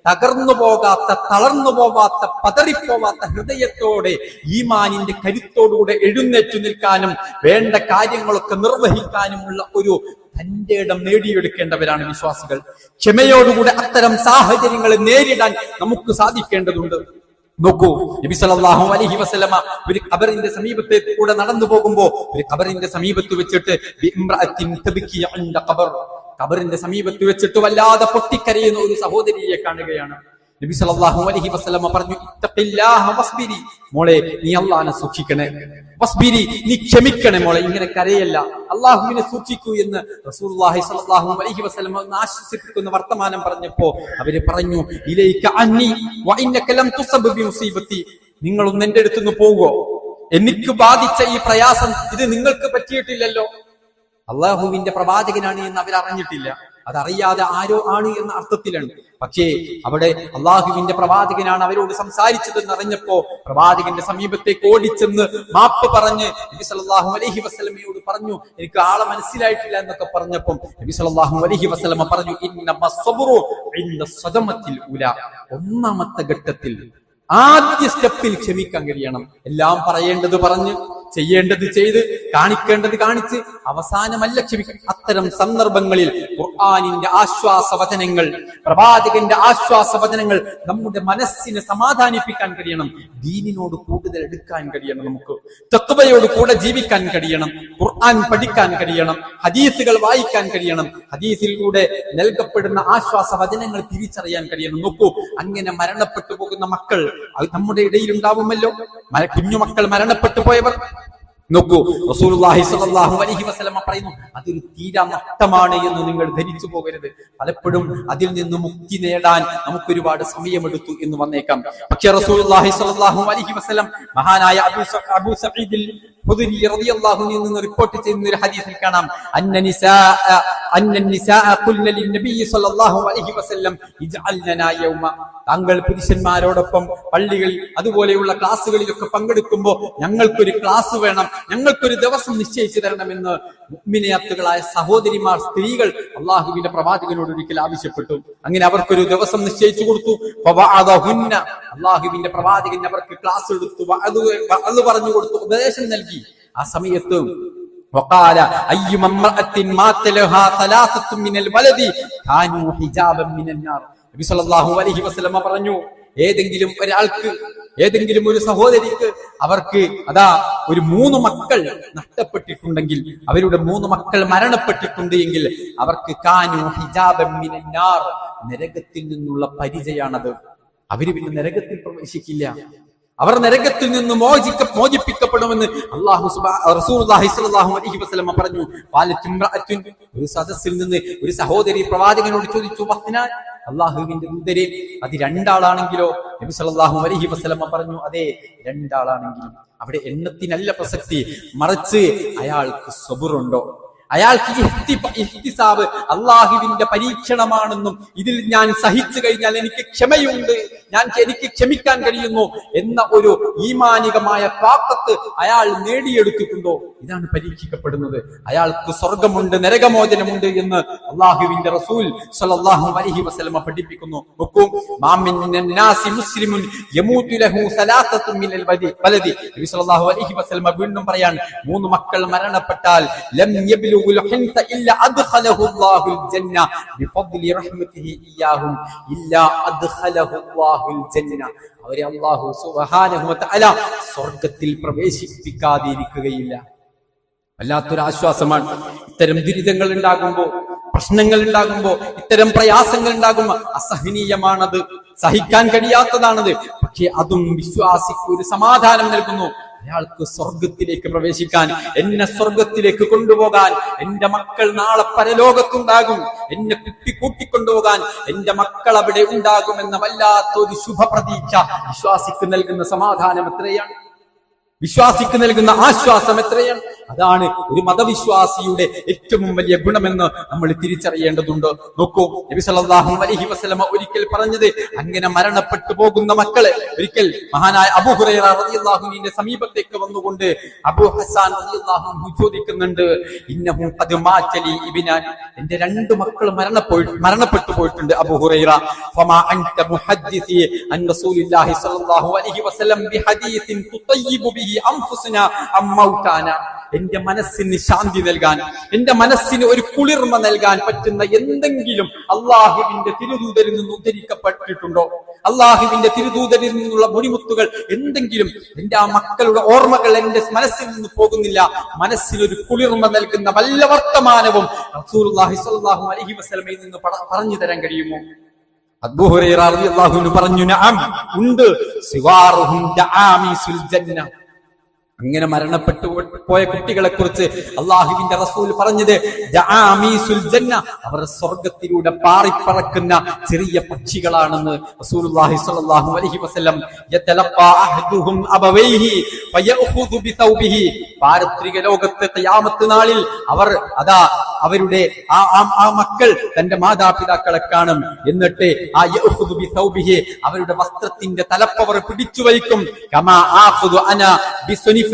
തകർന്നു പോകാത്ത, തളർന്നു പോവാത്ത, പതറിപ്പോവാത്ത ഹൃദയത്തോടെ, ഈമാനിന്റെ കരുത്തോടുകൂടെ എഴുന്നേറ്റു നിൽക്കാനും വേണ്ട കാര്യങ്ങളൊക്കെ നിർവഹിക്കാനുമുള്ള ഒരു തന്റെ ഇടം നേടിയെടുക്കേണ്ടവരാണ് വിശ്വാസികൾ. ക്ഷമയോടുകൂടെ അത്തരം സാഹചര്യങ്ങളെ നേരിടാൻ നമുക്ക് സാധിക്കേണ്ടതുണ്ട്. നോക്കൂ, നബി സല്ലല്ലാഹു അലൈഹി വസല്ലമ ഒരു ഖബറിന്റെ സമീപത്തെ കൂടെ നടന്നു പോകുമ്പോ ഒരു ഖബറിന്റെ സമീപത്ത് വെച്ചിട്ട് ഖബറിന്റെ സമീപത്ത് വെച്ചിട്ട് വല്ലാതെ പൊട്ടിക്കരയുന്ന ഒരു സഹോദരിയെ കാണുകയാണ്. നബി സല്ലല്ലാഹു അലൈഹി വസല്ലമ പറഞ്ഞു, ഇത്തഖില്ലാഹ വസ്ബിരി, മോളെ നീ അല്ലാഹുവിനെ സൂക്ഷിക്കണേ, വസ്ബിരി, നീ ക്ഷമിക്കണേ മോളെ, ഇങ്ങനെ കരയല്ല, അല്ലാഹുവിനെ സൂക്ഷിക്കൂ എന്ന് റസൂലുള്ളാഹി സ്വല്ലല്ലാഹു അലൈഹി വസല്ലമ ആശ്വസിപ്പിക്കുന്ന വർത്തമാനം പറഞ്ഞപ്പോ അവര് പറഞ്ഞു, ഇലൈക അന്നി വ ഇന്നക ലം തുസബ് ബി മുസീബത്തി, നിങ്ങളൊന്ന് എന്റെ അടുത്തുനിന്ന് പോവോ, എനിക്ക് ബാധിച്ച ഈ പ്രയാസം ഇത് നിങ്ങൾക്ക് പറ്റിയിട്ടില്ലല്ലോ. അള്ളാഹുവിന്റെ പ്രവാചകനാണ് എന്ന് അവരറിഞ്ഞിട്ടില്ല, അതറിയാതെ ആരോ ആണ് എന്ന അർത്ഥത്തിലാണ്. പക്ഷേ അവിടെ അള്ളാഹുവിന്റെ പ്രവാചകനാണ് അവരോട് സംസാരിച്ചതെന്ന് അറിഞ്ഞപ്പോ പ്രവാചകന്റെ സമീപത്തേക്ക് ഓടിച്ചെന്ന് മാപ്പ് പറഞ്ഞ് നബി സല്ലല്ലാഹു അലൈഹി വസല്ലമയോട് പറഞ്ഞു, എനിക്ക് ആളെ മനസ്സിലായിട്ടില്ല എന്നൊക്കെ പറഞ്ഞപ്പം നബി സല്ലല്ലാഹു അലൈഹി വസല്ലമ പറഞ്ഞു, ഇന്നമ സബ്റു ഇൻദ സദമത്തിൽ ഉലാ, ഒന്നാമത്തെ ഘട്ടത്തിൽ, ആദ്യ സ്റ്റെപ്പിൽ ക്ഷമിക്കാൻ കഴിയണം. എല്ലാം പറയേണ്ടത് പറഞ്ഞ്, ചെയ്യേണ്ടത് ചെയ്ത്, കാണിക്കേണ്ടത് കാണിച്ച് അവസാനമല്ല ക്ഷമിക്കണം. അത്തരം സന്ദർഭങ്ങളിൽ ഖുർആനിന്റെ ആശ്വാസവചനങ്ങൾ, പ്രവാചകന്റെ ആശ്വാസവചനങ്ങൾ നമ്മുടെ മനസ്സിനെ സമാധാനിപ്പിക്കാൻ കഴിയണം. ദീനിനോട് കൂടുതൽ എടുക്കാൻ കഴിയണം, നമുക്ക് തഖ്വയോട് കൂടെ ജീവിക്കാൻ കഴിയണം, ഖുർആൻ പഠിക്കാൻ കഴിയണം, ഹദീസുകൾ വായിക്കാൻ കഴിയണം, ഹദീസിലൂടെ നൽകപ്പെടുന്ന ആശ്വാസവചനങ്ങൾ തിരിച്ചറിയാൻ കഴിയണം. നോക്കൂ, അങ്ങനെ മരണപ്പെട്ടു പോകുന്ന മക്കൾ നമ്മുടെ ഇടയിൽ ഉണ്ടാവുമല്ലോ, കുഞ്ഞുമക്കൾ മരണപ്പെട്ടു പോയവർ. നോക്കൂ, റസൂലുള്ളാഹി സ്വല്ലല്ലാഹു അലൈഹി വസല്ലമ പറയുന്നു, അതൊരു തീരാ നഷ്ടമാണ് എന്ന് നിങ്ങൾ ധരിച്ചു പോകരുത്. പലപ്പോഴും അതിൽ നിന്ന് മുക്തി നേടാൻ നമുക്ക് ഒരുപാട് സമയമെടുത്തു എന്ന് വന്നേക്കാം. പക്ഷേ റസൂലുള്ളാഹി സ്വല്ലല്ലാഹു അലൈഹി വസല്ലം മഹാനായ അബൂ സഈദ് ഖുദരി റളിയല്ലാഹു അൻഹു നിന്ന് റിപ്പോർട്ട് ചെയ്യുന്ന ഒരു ഹദീസിൽ കാണാം, അന്നനിസാ ഖുൽന ലിന്നബി സ്വല്ലല്ലാഹു അലൈഹി വസല്ലം ഇജ്അൽനാ യൗമ, താങ്കൾ പുരുഷന്മാരോടൊപ്പം പള്ളികളിൽ അതുപോലെയുള്ള ക്ലാസ്സുകളിലൊക്കെ പങ്കെടുക്കുമ്പോൾ ഞങ്ങൾക്കൊരു ക്ലാസ് വേണം, ഞങ്ങൾക്കൊരു ദിവസം നിശ്ചയിച്ചു തരണമെന്ന് മുഅ്മിനാത്തുകളായ സഹോദരിമാർ, സ്ത്രീകൾ അള്ളാഹുവിന്റെ പ്രവാചകനോട് ഒരിക്കൽ ആവശ്യപ്പെട്ടു. അങ്ങനെ അവർക്കൊരു ദിവസം നിശ്ചയിച്ചു കൊടുത്തു. അള്ളാഹുവിന്റെ പ്രവാചകൻ അവർക്ക് ക്ലാസ് എടുത്തു, അത് പറഞ്ഞു കൊടുത്തു, ഉപദേശം നൽകി. ആ സമയത്ത് وقال ايما امراه مات لها ثلاثه من الولد كانوا حجابا من النار. നബി സല്ലല്ലാഹു അലൈഹി വസല്ലമ പറഞ്ഞു, ഏതെങ്കിലും ഒരാൾക്ക്, ഏതെങ്കിലും ഒരു സഹോദരിക്ക് അവർക്ക് ഒരു 3 മക്കൾ നഷ്ടപ്പെട്ടിട്ടുണ്ടെങ്കിൽ, അവരുടെ 3 മക്കൾ മരണപ്പെട്ടിട്ടുണ്ട് എങ്കിൽ അവർക്ക് കാനു ഹിജാബൻ മിനൻ നാർ, നരകത്തിൽ നിന്നുള്ള പരിചയാണത്. അവര് പിന്നെ നരകത്തിൽ പ്രവേശിക്കില്ല, അവർ നരകത്തിൽ നിന്ന് മോചിപ്പിക്കപ്പെടുമെന്ന് റസൂലുള്ളാഹി സ്വല്ലല്ലാഹു അലൈഹി വസല്ലം പറഞ്ഞു. ഒരു സദസ്സിൽ നിന്ന് ഒരു സഹോദരി പ്രവാചകനോട് ചോദിച്ചു, അള്ളാഹുവിന്റെ ദൂതരെ, അത് 2 ആളാണെങ്കിലോ? നബി സല്ലല്ലാഹു അലൈഹി വസല്ലം പറഞ്ഞു, അതെ, 2 ആളാണെങ്കിലും. അവിടെ എണ്ണത്തിനല്ല പ്രസക്തി, മറിച്ച് അയാൾക്ക് സബറുണ്ടോ, അയാൾക്ക് ഇഹ്തിസാബ് അള്ളാഹുവിന്റെ പരീക്ഷണമാണെന്നും ഇതിൽ ഞാൻ സഹിച്ചു കഴിഞ്ഞാൽ എനിക്ക് ക്ഷമയുണ്ട്, എനിക്ക് ക്ഷമിക്കാൻ കഴിയുന്നു എന്ന ഒരു ഈമാനികമായ പ്രാപ്തത്ത് അയാൾ നേടിയെടുത്തിട്ടുണ്ടോ? ഇതാണ് പരീക്ഷിക്കപ്പെടുന്നത്. അയാൾക്ക് സ്വർഗമുണ്ട്, നരകമോചനമുണ്ട് എന്ന് അള്ളാഹുവിന്റെ റസൂൽ സ്വല്ലല്ലാഹു അലൈഹി വസല്ലം പഠിപ്പിക്കുന്നു. നോക്കൂ, മുസ്ലിമുൻ യമൂതു ലഹു സലാസത്തു മിനൽ വലദി. നബി സ്വല്ലല്ലാഹു അലൈഹി വസല്ലം വീണ്ടും പറയാൻ, 3 മക്കൾ മരണപ്പെട്ടാൽ ലം യബ്ലുഗുൽ ഹിൻസ ഇല്ല അദ്ഖലഹു അല്ലാഹുൽ ജന്ന ബിഫദ്ലി റഹ്മതിഹി ഇയ്യാഹും ഇല്ല അദ്ഖലഹു അല്ലാഹുൽ ജന്ന. അവരെ അല്ലാഹു സുബ്ഹാനഹു വ തആല സ്വർഗ്ഗത്തിൽ പ്രവേശിപ്പിക്കാതിരിക്കുകയില്ല. വല്ലാത്തൊരു ആശ്വാസമാണ്. ഇത്തരം ദുരിതങ്ങൾ ഉണ്ടാകുമ്പോ, പ്രശ്നങ്ങൾ ഉണ്ടാകുമ്പോ, ഇത്തരം പ്രയാസങ്ങൾ ഉണ്ടാകുമ്പോ അസഹനീയമാണത്, സഹിക്കാൻ കഴിയാത്തതാണത്. പക്ഷെ അതും വിശ്വാസിക്ക് ഒരു സമാധാനം നൽകുന്നു. അയാൾക്ക് സ്വർഗത്തിലേക്ക് പ്രവേശിക്കാൻ, എന്നെ സ്വർഗത്തിലേക്ക് കൊണ്ടുപോകാൻ, എന്റെ മക്കൾ നാളെ പരലോകത്തുണ്ടാകും, എന്നെ കൂട്ടിക്കൊണ്ടുപോകാൻ എന്റെ മക്കൾ അവിടെ ഉണ്ടാകുമെന്ന വല്ലാത്തൊരു ശുഭപ്രതീക്ഷ വിശ്വാസിക്ക് നൽകുന്ന സമാധാനം എത്രയാണ്, വിശ്വാസിക്ക് നൽകുന്ന ആശ്വാസം എത്രയാണ്. അതാണ് ഒരു മതവിശ്വാസിയുടെ ഏറ്റവും വലിയ ഗുണമെന്ന് നമ്മൾ തിരിച്ചറിയേണ്ടതുണ്ട്. നോക്കൂ, നബി സല്ലല്ലാഹു അലൈഹി വസല്ലം ഒരിക്കൽ പറഞ്ഞത്, അങ്ങനെ മരണപ്പെട്ടു പോകുന്ന മക്കളെ ഒരിക്കൽ മഹാനായ അബൂ ഹുറൈറ റളിയല്ലാഹു അൻഹുവിന്റെ സമീപത്തേക്ക് വന്നുകൊണ്ട് അബൂ ഹസ്സാൻ റളിയല്ലാഹു അൻഹു ചോദിക്കുന്നുണ്ട്, ഇന്നഹു ഖദ് മാതലി ഇബ്നാൻ, എന്റെ 2 മക്കൾ മരണപ്പെട്ടു പോയിട്ടുണ്ട് അബൂ ഹുറൈറ. ഫമാ അൻത മുഹദ്ദിസി അൻ റസൂലില്ലാഹി സ്വല്ലല്ലാഹു അലൈഹി വസല്ലം ബിഹദീസിൻ തുതയ്യിബു ബിഹി അൻഫുസനാ അം മൗതാന. എന്റെ മനസ്സിന് ശാന്തി നൽകാൻ, എന്റെ മനസ്സിന് ഒരു കുളിർമ നൽകാൻ പറ്റുന്ന എന്തെങ്കിലും അള്ളാഹുവിന്റെ തിരുദൂതരിൽ നിന്ന് ഉദ്ധരിക്കപ്പെട്ടിട്ടുണ്ടോ? അള്ളാഹുവിന്റെ തിരുദൂതരിൽ നിന്നുള്ള മൊഴിമുത്തുകൾ എന്തെങ്കിലും? എന്റെ ആ മക്കളുടെ ഓർമ്മകൾ എന്റെ മനസ്സിൽ നിന്ന് പോകുന്നില്ല. മനസ്സിനൊരു കുളിർമ നൽകുന്ന വല്ല വർത്തമാനവും റസൂലുള്ളാഹി സ്വല്ലല്ലാഹു അലൈഹി വസല്ലമയിൽ നിന്ന് പറഞ്ഞു തരാൻ കഴിയുമോ? അബൂ ഹുറൈറ റളിയല്ലാഹു അൻഹു പറഞ്ഞു, നഅം, ഉണ്ട്. സിവാറുഹും ദആമീസുൽ ജന്ന. അങ്ങനെ മരണപ്പെട്ടു പോയ കുട്ടികളെ കുറിച്ച് അള്ളാഹുവിന്റെ റസൂൽ പറഞ്ഞത് ദആമീസുൽ ജന്ന, അവർ സ്വർഗ്ഗത്തിലൂടെ പാറിപ്പറക്കുന്ന ചെറിയ പക്ഷികളാണെന്ന് റസൂലുള്ളാഹി സ്വല്ലല്ലാഹു അലൈഹി വസല്ലം. യതലഖാ അഹ്ദുഹും അബവൈഹി ഫയഖുദു ബിതൗബിഹി. പാരത്രിക ലോകത്തെ ഖിയാമത്ത് നാളിൽ അവർ അവരുടെ ആ മക്കൾ തന്റെ മാതാപിതാക്കളെ കാണും. എന്നിട്ട് ആ യഖുദു ബിതൗബിഹി, അവരുടെ വസ്ത്രത്തിന്റെ തലപ്പവർ പിടിച്ചു വലിക്കും. കമാ ആഖുദു അനാ ബിസുനി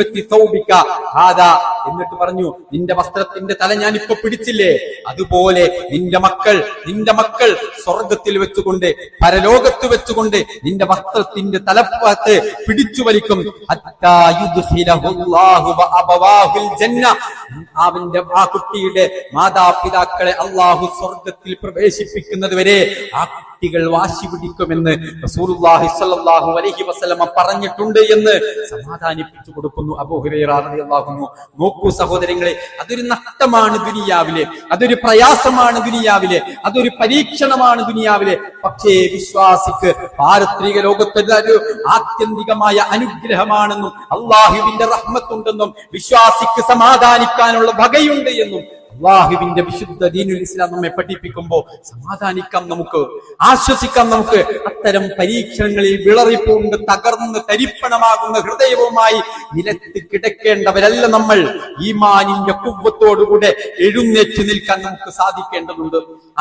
എന്നിട്ട് പറഞ്ഞു, നിന്റെ വസ്ത്രത്തിന്റെ തല ഞാൻ ഇപ്പൊ പിടിച്ചില്ലേ, അതുപോലെ നിന്റെ മക്കൾ സ്വർഗത്തിൽ വെച്ചുകൊണ്ട്, പരലോകത്ത് വെച്ചുകൊണ്ട് നിന്റെ വസ്ത്രത്തിന്റെ തലപ്പത്ത് പിടിച്ചു വലിക്കും. അവന്റെ ആ കുട്ടിയുടെ മാതാപിതാക്കളെ അള്ളാഹു സ്വർഗത്തിൽ പ്രവേശിപ്പിക്കുന്നത് വരെ ആ കുട്ടികൾ വാശി പിടിക്കുമെന്ന് റസൂലുള്ളാഹി സ്വല്ലല്ലാഹു അലൈഹി വസല്ലം പറഞ്ഞിട്ടുണ്ട് എന്ന് സമാധാനിപ്പിച്ചു കൊടുക്കുന്നു അബൂ ഹുറൈറ റളിയല്ലാഹു അൻഹു. നോക്കൂ സഹോദരങ്ങളെ, അതൊരു നഷ്ടമാണ് ദുനിയാവിലെ, അതൊരു പ്രയാസമാണ് ദുനിയാവിലെ, അതൊരു പരീക്ഷണമാണ് ദുനിയാവിലെ. പക്ഷേ വിശ്വാസിക്ക് പാരത്രിക ലോകത്തെ ഒരു ആത്യന്തികമായ അനുഗ്രഹമാണെന്നും അള്ളാഹുവിന്റെ റഹ്മത്തുണ്ടെന്നും വിശ്വാസിക്ക് സമാധാനിക്കാനുള്ള വകയുണ്ട് എന്നും അള്ളാഹുവിന്റെ വിശുദ്ധ ദീനുൽ ഇസ്ലാം നമ്മെ പഠിപ്പിക്കുമ്പോൾ സമാധാനിക്കാം, നമുക്ക് ആശ്വസിക്കാം. നമുക്ക് അത്തരം പരീക്ഷണങ്ങളിൽ വിളറിപ്പൂണ്ട് തകർന്ന് തരിപ്പണമാകുന്ന ഹൃദയവുമായി നിലത്ത് കിടക്കേണ്ടവരല്ല നമ്മൾ. ഈമാനിന്റെ കുവ്വത്തോടുകൂടെ എഴുന്നേറ്റ് നിൽക്കാൻ നമുക്ക് സാധിക്കേണ്ടതുണ്ട്.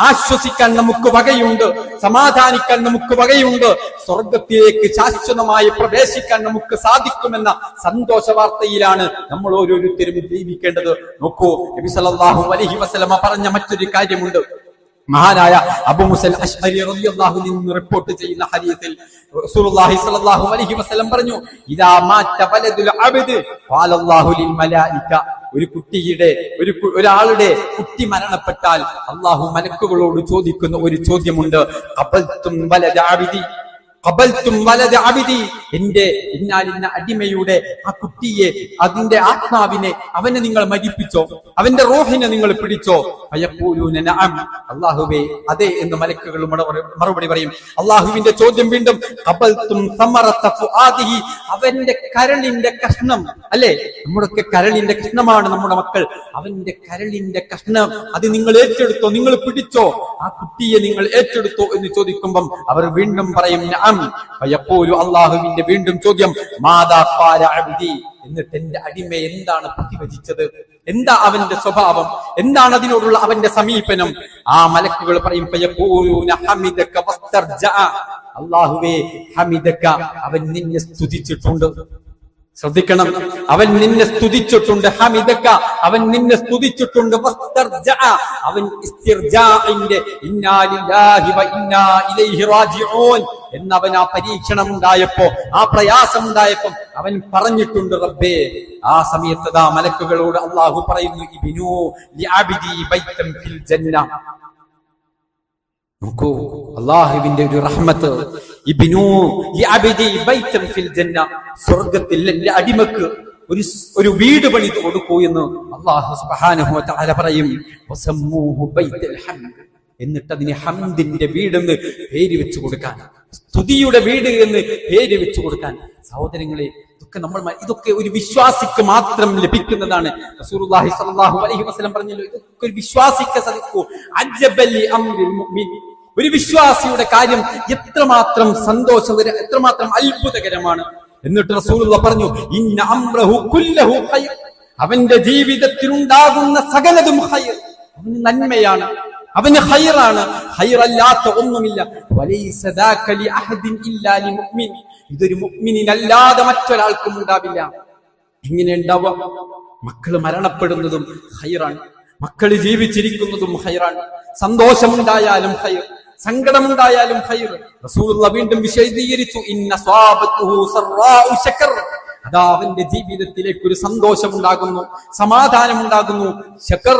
ആശ്വസിക്കാൻ നമുക്ക് വകയുണ്ട്, സമാധാനിക്കാൻ നമുക്ക് വകയുണ്ട്. സ്വർഗത്തിലേക്ക് ശാശ്വതമായി പ്രവേശിക്കാൻ നമുക്ക് സാധിക്കുമെന്ന സന്തോഷ വാർത്തയിലാണ് നമ്മൾ ഓരോരുത്തരും ജീവിക്കേണ്ടത്. നോക്കൂ, നബി സല്ലല്ലാഹു അലൈഹി വസല്ലമ പറഞ്ഞ മറ്റൊരു കാര്യമുണ്ട്. മഹാനായ അബൂ മുസൽ അശ്അരി റളിയല്ലാഹു അൻഹു നിന്ന് റിപ്പോർട്ട് ചെയ്യുന്ന ഹദീസിൽ റസൂലുള്ളാഹി സ്വല്ലല്ലാഹു അലൈഹി വസല്ലം പറഞ്ഞു, ഇദാ മാത വലദുൽ അബ്ദ് ഖാലല്ലാഹു ലിൽ മലായിക. ഒരാളുടെ കുട്ടി മരണപ്പെട്ടാൽ അള്ളാഹു മലക്കുകളോട് ചോദിക്കുന്ന ഒരു ചോദ്യമുണ്ട്, ഖബൽതും വലദ അബ്ദി, ഖബൽതും വലദ അബ്ദി. എന്റെ ഇന്നാലിന്ന അടിമയുടെ ആ കുട്ടിയെ, അതിന്റെ ആത്മാവിനെ, അവനെ നിങ്ങൾ മരിപ്പിച്ചോ, അവന്റെ റൂഹിനെ നിങ്ങൾ പിടിച്ചോ? ഫയഖൂലൂന നഅം, അല്ലാഹുവേ അതെ എന്ന് മലക്കുകൾ മറുപടി പറയും. അള്ളാഹുവിന്റെ ചോദ്യം വീണ്ടും, ഖബൽതും സമറത ഫുആദിഹി, അവന്റെ കരളിന്റെ കഷ്ണം, അല്ലെ, നമ്മുടെയൊക്കെ കരളിന്റെ കഷ്ണമാണ് നമ്മുടെ മക്കൾ, അവന്റെ കരളിന്റെ കഷ്ണം അത് നിങ്ങൾ ഏറ്റെടുത്തോ, നിങ്ങൾ പിടിച്ചോ, ആ കുട്ടിയെ നിങ്ങൾ ഏറ്റെടുത്തോ എന്ന് ചോദിക്കുമ്പം അവർ വീണ്ടും പറയും നഅം. ഫയഖൂലു, അല്ലാഹുവിന്റെ വീണ്ടും ചോദ്യം, മാദാ ഖാല അബ്ദി, എന്നിട്ട് എന്റെ അടിമ എന്താണ് പ്രതിവചിച്ചത്? എന്താ അവന്റെ സ്വഭാവം, എന്താണ് അതിനോടുള്ള അവന്റെ സമീപനം? ആ മലക്കുകൾ പറയും അല്ലാഹുവേ ഹമിദക, അവൻ നിന്നെ സ്തുതിച്ചിട്ടുണ്ട്. ശ്രദ്ധിക്കണം, അവൻ നിന്നെ സ്തുതിച്ചിട്ടുണ്ട്. ഹമിദക, അവൻ നിന്നെ സ്തുതിച്ചിട്ടുണ്ട്. അവൻ ഇസ്തിർജാഇന്റെ ഇന്നാ ലില്ലാഹി വ ഇന്നാ ഇലൈഹി റാജിഊൻ എന്നവൻ ആ പരീക്ഷണം ഉണ്ടായപ്പോ, ആ പ്രയാസം ഉണ്ടായപ്പോ അവൻ പറഞ്ഞിട്ടുണ്ട് റബ്ബേ. ആ സമയത്ത് ആ മലക്കുകളോട് അല്ലാഹു പറയുന്നു ഇബ്നു ലിഅബ്ദി ബൈതൻ ഫിൽ ജന്ന. നോക്കൂ അല്ലാഹുവിന്റെ ഒരു റഹ്മത്ത്. ഇബ്നു ലിഅബ്ദി ബൈതൻ ഫിൽ ജന്ന, സ്വർഗ്ഗത്തിൽ എന്റെ അടിമക്ക് ഒരു വീട് പണിത് കൊടുക്കൂ എന്ന് അല്ലാഹു സുബ്ഹാനഹു വ തആല പറയും. വസമ്മൂഹു ബൈത്തുൽ ഹംദ്, എന്നിട്ട് അതിന് ഹംദിന്റെ വീട് എന്ന് പേര് വെച്ചു കൊടുക്കാൻ, സ്തുതിയുടെ വീട് എന്ന് പേര് വെച്ചു കൊടുക്കാൻ. സഹോദരങ്ങളെ, ഇതൊക്കെ ഒരു വിശ്വാസിക്ക് മാത്രം ലഭിക്കുന്നതാണ്. റസൂലുള്ളാഹി സ്വല്ലല്ലാഹു അലൈഹി വസല്ലം പറഞ്ഞല്ലോ, ഇതൊക്കെ ഒരു വിശ്വാസിക്ക് സാധിക്കൂ. അജ്ജബൽ അംരിൽ മുഅ്മിൻ, ഒരു വിശ്വാസിയുടെ കാര്യം എത്രമാത്രം സന്തോഷകരം, എത്രമാത്രം അത്ഭുതകരമാണ്. എന്നിട്ട് റസൂലുള്ളാഹി പറഞ്ഞു ഇന്ന അംറഹു കുല്ലഹു ഖൈർ, അവന്റെ ജീവിതത്തിൽ ഉണ്ടാകുന്ന സകലതും ഖൈർ, അവന് നന്മയാണ്, അവന് ഖൈറാണ്, ഖൈറല്ലാത്ത ഒന്നുമില്ല. വലൈസ ദാക ലി അഹദിൻ ഇല്ലാ ലി മുഅ്മിൻ, ഇതൊരു മുഅ്മിനിനല്ലാതെ മറ്റൊരാൾക്കും ഉണ്ടാവില്ല. എങ്ങനെ ഉണ്ടാവുക? മക്കൾ മരണപ്പെടുന്നതും ഖൈറാണ്, മക്കൾ ജീവിച്ചിരിക്കുന്നതും ഖൈറാണ്, സന്തോഷമുണ്ടായാലും ഖൈർ, സങ്കടമുണ്ടായാലും ഖൈർ. റസൂലുള്ളാഹി വീണ്ടും വിശദീകരിച്ചു ഇന്ന സ്വാബത്തുഹു സറാഉ ശക്കർ, അതാ അവന്റെ ജീവിതത്തിലേക്ക് ഒരു സന്തോഷമുണ്ടാകുന്നു, സമാധാനമുണ്ടാകുന്നു. ശക്കർ,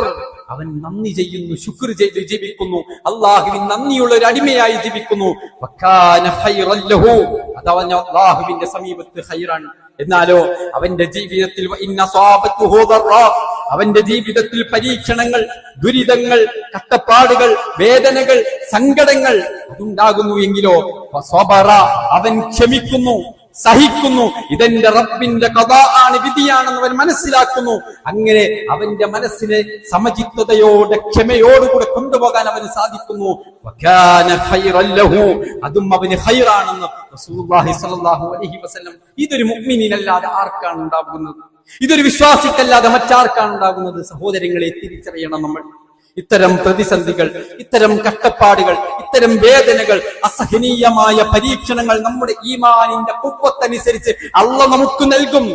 അവൻ നന്ദി ചെയ്യുന്നു, ശുക്ർ ചെയ്ത് ജീവിക്കുന്നു, അള്ളാഹുവിന് നന്ദിയുള്ള ഒരു അടിമയായി ജീവിക്കുന്നു. വകാന ഖൈറൻ ലഹു, അതവൻ അള്ളാഹുവിന്റെ സമീപത്ത് ഖൈറാണ്. എന്നാലോ അവന്റെ ജീവിതത്തിൽ അവന്റെ ജീവിതത്തിൽ പരീക്ഷണങ്ങൾ, ദുരിതങ്ങൾ, കഷ്ടപ്പാടുകൾ, വേദനകൾ, സങ്കടങ്ങൾ അതുണ്ടാകുന്നു എങ്കിലോ അവൻ ക്ഷമിക്കുന്നു, സഹിക്കുന്നു. ഇതെന്റെ റബ്ബിന്റെ ഖദാ ആണ്, വിധിയാണെന്ന് അവൻ മനസ്സിലാക്കുന്നു. അങ്ങനെ അവന്റെ മനസ്സിനെ സമചിത്തതയോടെ, ക്ഷമയോടുകൂടെ കൊണ്ടുപോകാൻ അവന് സാധിക്കുന്നു. വകാന ഖൈറൻ ലഹു, അതും അവന് ഖൈറാണെന്ന് റസൂലുള്ളാഹി സ്വല്ലല്ലാഹു അലൈഹി വസല്ലം. ഇതൊരു മുഅ്മിനല്ലാതെ ആർക്കാണ് ഉണ്ടാകുന്നത്? ഇതൊരു വിശ്വാസിക്കല്ലാതെ മറ്റാർക്കാണ് ഉണ്ടാകുന്നത്? സഹോദരങ്ങളെ, തിരിച്ചറിയണം നമ്മൾ. ഇത്തരം പ്രതിസന്ധികൾ, ഇത്തരം കഷ്ടപ്പാടുകൾ, ഇത്തരം വേദനകൾ, അസഹനീയമായ പരീക്ഷണങ്ങൾ നമ്മുടെ ഈമാനിന്റെ ഖുവ്വത്തനുസരിച്ച് അല്ലാഹു നമുക്ക് നൽകും.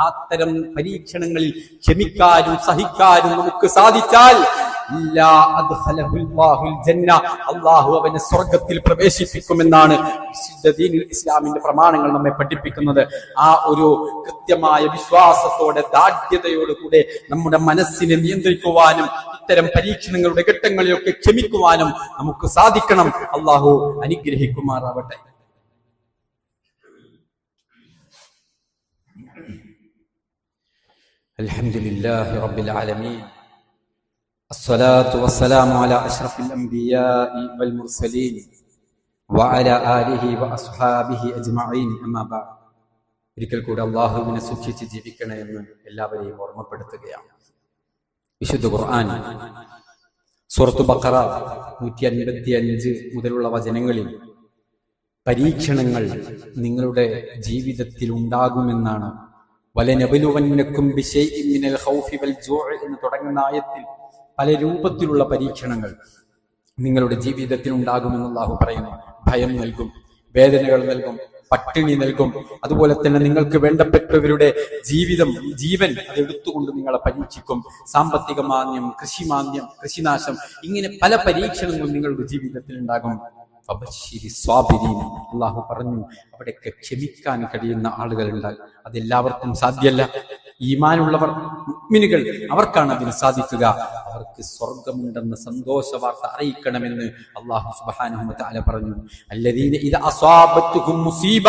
അത്തരം പരീക്ഷണങ്ങളിൽ ക്ഷമിക്കാനും സഹിക്കാനും നമുക്ക് സാധിച്ചാൽ അല്ലാഹു അവനെ സ്വർഗത്തിൽ പ്രവേശിപ്പിക്കുമെന്നാണ് വിശുദ്ധ ദീനുൽ ഇസ്ലാമിന്റെ പ്രമാണങ്ങൾ നമ്മെ പഠിപ്പിക്കുന്നത്. ആ ഒരു കൃത്യമായ വിശ്വാസത്തോടെ, ദാഢ്യതയോടുകൂടെ നമ്മുടെ മനസ്സിനെ നിയന്ത്രിക്കുവാനും ഇത്തരം പരീക്ഷണങ്ങളുടെ ഘട്ടങ്ങളിലൊക്കെ ക്ഷമിക്കുവാനും നമുക്ക് സാധിക്കണം. അല്ലാഹു അനുഗ്രഹിക്കുമാറാവട്ടെ. അൽഹംദുലില്ലാഹി റബ്ബിൽ ആലമീൻ, അസ്സലാത്തു വസ്സലാമു അലാ അഷ്റഫിൽ അംബിയാഇ വൽ മുർസലീൻ വഅലാ ആലിഹി വഅസ്ഹാബിഹി അജ്മഈൻ. അമ്മാ ബഅദ്. ഒരിക്കൽ കൂടി അല്ലാഹുവിനെ സൂക്ഷിച്ച് ജീവിക്കണമെന്ന് എല്ലാവരെയും ഓർമ്മപ്പെടുത്തുകയാണ്. വിശുദ്ധ ഖുർആൻ സൂറത്തുൽ ബഖറ 155 മുതലുള്ള വചനങ്ങളിൽ പരീക്ഷണങ്ങൾ നിങ്ങളുടെ ജീവിതത്തിൽ ഉണ്ടാകുമെന്നാണ്. വലനബലുവന്നക്കും ബിശൈഇൻ മിനൽ ഖൗഫി വൽ ജൂഇ എന്ന് തുടങ്ങുന്ന ആയത്തിൽ പല രൂപത്തിലുള്ള പരീക്ഷണങ്ങൾ നിങ്ങളുടെ ജീവിതത്തിൽ ഉണ്ടാകുമെന്ന് അല്ലാഹു പറയുന്നു. ഭയം നൽകും, വേദനകൾ നൽകും, പട്ടിണി നൽകും. അതുപോലെ തന്നെ നിങ്ങൾക്ക് വേണ്ടപ്പെട്ടവരുടെ ജീവൻ അതെടുത്തുകൊണ്ട് നിങ്ങളെ പരീക്ഷിക്കും. സാമ്പത്തിക മാന്ദ്യം, കൃഷിമാന്ദ്യം, കൃഷിനാശം, ഇങ്ങനെ പല പരീക്ഷണങ്ങളും നിങ്ങളുടെ ജീവിതത്തിൽ ഉണ്ടാകും. അല്ലാഹു പറഞ്ഞു, അവിടെയൊക്കെ ക്ഷമിക്കാൻ കഴിയുന്ന ആളുകൾ ഉണ്ടാകും. അതെല്ലാവർക്കും സാധ്യമല്ല. ഈമാനുള്ളവർ, മുഅ്മിനുകൾ, അവർക്കാണ് അതിന് സാധിക്കുക. അവർക്ക് സ്വർഗമുണ്ടെന്ന സന്തോഷ വാർത്ത അറിയിക്കണമെന്ന് അല്ലാഹു സുബ്ഹാനഹു വ തആല പറഞ്ഞു. അല്ലദീന ഇദാ അസ്വാബത്തുഹും മുസീബ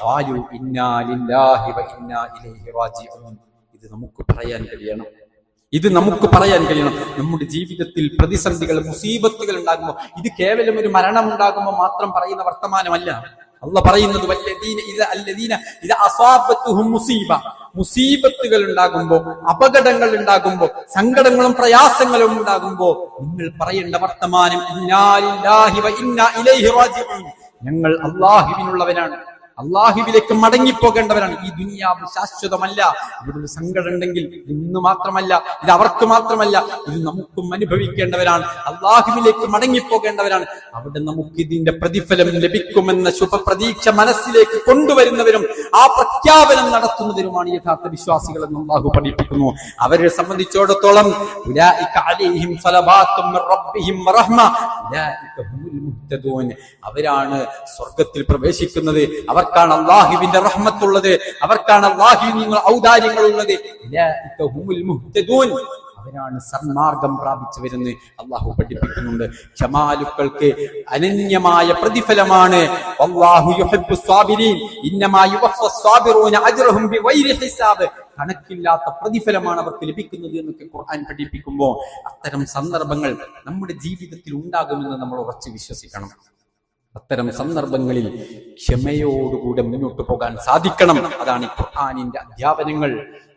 ഖാലു ഇന്നാ ലില്ലാഹി വ ഇന്നാ ഇലൈഹി റാജിഊൻ. ഇത് നമുക്ക് പറയാൻ കഴിയണം. ഇത് നമുക്ക് പറയാൻ കഴിയണം. നമ്മുടെ ജീവിതത്തിൽ പ്രതിസന്ധികൾ, മുസീബത്തുകൾ ഉണ്ടാകുമ്പോൾ ഇത് കേവലം ഒരു മരണം ഉണ്ടാകുമ്പോൾ മാത്രം പറയുന്ന വർത്തമാനമല്ല. അല്ലാഹു പറയുന്നത് മുസീബത്തുകൾ ഉണ്ടാകുമ്പോ, അപകടങ്ങൾ ഉണ്ടാകുമ്പോ, സങ്കടങ്ങളും പ്രയാസങ്ങളും ഉണ്ടാകുമ്പോ നിങ്ങൾ പറയേണ്ട വർത്തമാനം ഇന്നാ ലില്ലാഹി വ ഇന്നാ ഇലൈഹി റാജിഊൻ. ഞങ്ങൾ അല്ലാഹുവിനുള്ളവരാണ്, അള്ളാഹുവിലേക്ക് മടങ്ങിപ്പോകേണ്ടവരാണ്. ഈ ദുനിയാവ് ശാശ്വതമല്ല. ഇവിടെ ഒരു സങ്കടം ഉണ്ടെങ്കിൽ ഇന്ന് മാത്രമല്ല, ഇത് അവർക്ക് മാത്രമല്ല, ഇത് നമുക്കും അനുഭവിക്കേണ്ടവരാണ്. അള്ളാഹുവിലേക്ക് മടങ്ങിപ്പോകേണ്ടവരാണ്. അവിടെ നമുക്ക് ഇതിന്റെ പ്രതിഫലം ലഭിക്കുമെന്ന ശുഭപ്രതീക്ഷ മനസ്സിലേക്ക് കൊണ്ടുവരുന്നവരും ആ പ്രഖ്യാപനം നടത്തുന്നവരുമാണ് യഥാർത്ഥ വിശ്വാസികൾ എന്ന് അള്ളാഹു പഠിപ്പിക്കുന്നു. അവരെ സംബന്ധിച്ചിടത്തോളം അവരാണ് സ്വർഗത്തിൽ പ്രവേശിക്കുന്നത്. അവർക്കാണ് അള്ളാഹുവിന്റെ റഹ്മത്തുള്ളത്, അവർക്കാണ് അള്ളാഹുവിന്റെ ഔദാര്യങ്ങൾ ഉള്ളത്. അവരാണ് സന്മാർഗം പ്രാപിച്ചവരെന്ന് അള്ളാഹു പഠിപ്പിക്കുന്നുണ്ട്. ക്ഷമാലുക്കൾക്ക് അനന്യമായ പ്രതിഫലമാണ്. കണക്കില്ലാത്ത പ്രതിഫലമാണ് അവർക്ക് ലഭിക്കുന്നത് എന്നൊക്കെ ഖുർആൻ പഠിപ്പിക്കുമ്പോൾ അത്തരം സന്ദർഭങ്ങൾ നമ്മുടെ ജീവിതത്തിൽ ഉണ്ടാകുമെന്ന് നമ്മൾ ഉറച്ചു വിശ്വസിക്കണം. അത്തരം സന്ദർഭങ്ങളിൽ ക്ഷമയോടുകൂടെ മുന്നോട്ട് പോകാൻ സാധിക്കണം. അതാണ് ഈ ഖുർആനിന്റെ അധ്യാപനങ്ങൾ,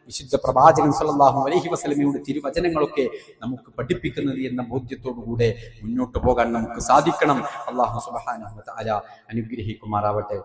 വിശുദ്ധ പ്രവാചകൻ സല്ലല്ലാഹു അലൈഹി വസല്ലമയുടെ തിരുവചനങ്ങളൊക്കെ നമുക്ക് പഠിപ്പിക്കുന്നത് എന്ന ബോധ്യത്തോടുകൂടെ മുന്നോട്ട് പോകാൻ നമുക്ക് സാധിക്കണം. അല്ലാഹു സുബ്ഹാനഹു വ തആല അനുഗ്രഹിക്കുമാറാവട്ടെ.